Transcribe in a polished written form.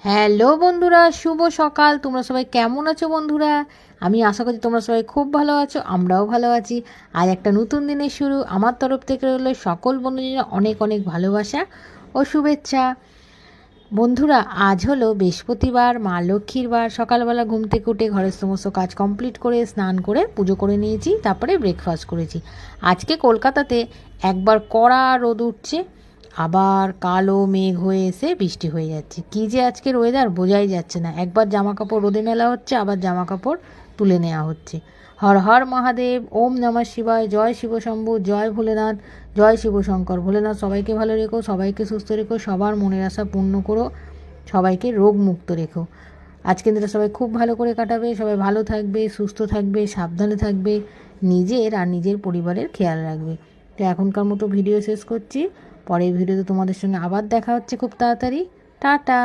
Hello বন্ধুরা, শুভ সকাল। তোমরা সবাই কেমন আছো বন্ধুরা? আমি আশা করছি তোমরা সবাই খুব ভালো আছো, আমরাও ভালো আছি। আজ একটা নতুন দিনের শুরু। আমার তরফ থেকে রইল সকল বন্ধুদের অনেক অনেক ভালোবাসা ও শুভেচ্ছা। বন্ধুরা, আজ হলো বৃহস্পতিবার, মা লক্ষ্মীর বার। সকালবেলা ঘুম থেকে উঠে ঘরের সমস্ত কাজ কমপ্লিট করে স্নান করে পুজো করে নিয়েছি, তারপরে ব্রেকফাস্ট করেছি। আজকে কলকাতাতে একবার কড়া রোদ উঠছে, আবার কালো মেঘ হয়ে এসে বৃষ্টি হয়ে যাচ্ছে। কী যে আজকের ওয়েদার বোঝাই যাচ্ছে না। একবার জামা কাপড় রোদে মেলা হচ্ছে, আবার জামা কাপড় তুলে নেওয়া হচ্ছে। হর হর মহাদেব, ওম নমঃ শিবায়, জয় শিব শম্ভু, জয় ভোলেনাথ, জয় শিব শঙ্কর। ভোলেনাথ সবাইকে ভালো রেখো, সবাইকে সুস্থ রেখো, সবার মনের আশা পূর্ণ করো, সবাইকে রোগ মুক্ত রেখো। আজকের দিনটা সবাই খুব ভালো করে কাটাবে, সবাই ভালো থাকবে, সুস্থ থাকবে, সাবধানে থাকবে, নিজের আর নিজের পরিবারের খেয়াল রাখবে। তো এখনকার মতো ভিডিও শেষ করছি। পরের ভিডিওতে তোমাদের সঙ্গে আবার দেখা হচ্ছে খুব তাড়াতাড়ি। টাটা।